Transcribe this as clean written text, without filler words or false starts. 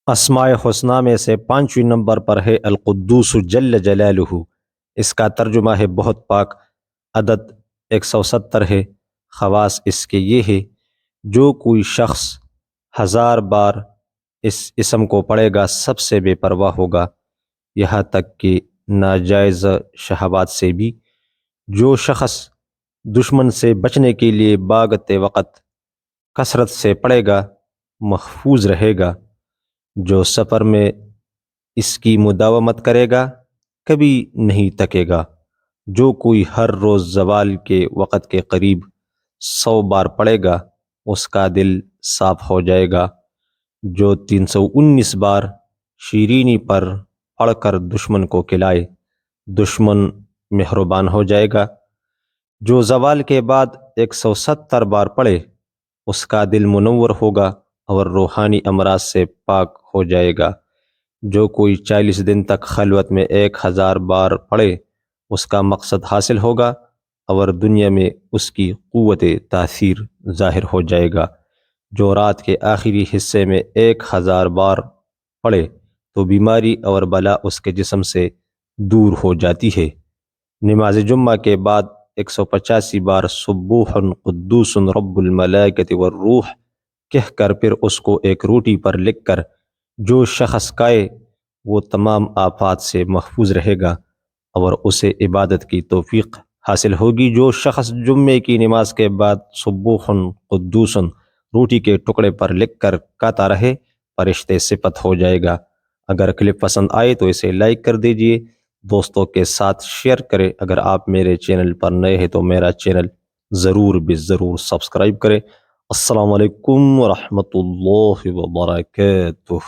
اسماء حسنہ میں سے 5ویں نمبر پر ہے القدوس جل جلالہ۔ اس کا ترجمہ ہے بہت پاک۔ عدد 170 ہے۔ خواص اس کے یہ ہے، جو کوئی شخص 1000 بار اس اسم کو پڑھے گا سب سے بے پرواہ ہوگا، یہاں تک کہ ناجائز شہوات سے بھی۔ جو شخص دشمن سے بچنے کے لیے بھاگتے وقت کثرت سے پڑھے گا محفوظ رہے گا۔ جو سفر میں اس کی مداومت کرے گا کبھی نہیں تکے گا۔ جو کوئی ہر روز زوال کے وقت کے قریب 100 بار پڑھے گا اس کا دل صاف ہو جائے گا۔ جو 319 بار شیرینی پر پڑھ کر دشمن کو کھلائے دشمن مہربان ہو جائے گا۔ جو زوال کے بعد 170 بار پڑھے اس کا دل منور ہوگا اور روحانی امراض سے پاک ہو جائے گا۔ جو کوئی 40 دن تک خلوت میں 1000 بار پڑھے اس کا مقصد حاصل ہوگا اور دنیا میں اس کی قوت تاثیر ظاہر ہو جائے گا۔ جو رات کے آخری حصے میں 1000 بار پڑھے تو بیماری اور بلا اس کے جسم سے دور ہو جاتی ہے۔ نماز جمعہ کے بعد 185 بار سبوح قدوس رب الملائکۃ والروح کہہ کر پھر اس کو ایک روٹی پر لکھ کر جو شخص کھائے وہ تمام آفات سے محفوظ رہے گا اور اسے عبادت کی توفیق حاصل ہوگی۔ جو شخص جمعے کی نماز کے بعد سبوح قدوس روٹی کے ٹکڑے پر لکھ کر کھاتا رہے فرشتے صفت ہو جائے گا۔ اگر کلپ پسند آئے تو اسے لائک کر دیجئے، دوستوں کے ساتھ شیئر کریں۔ اگر آپ میرے چینل پر نئے ہیں تو میرا چینل ضرور سبسکرائب کریں۔ السلام علیکم ورحمۃ اللہ وبرکاتہ۔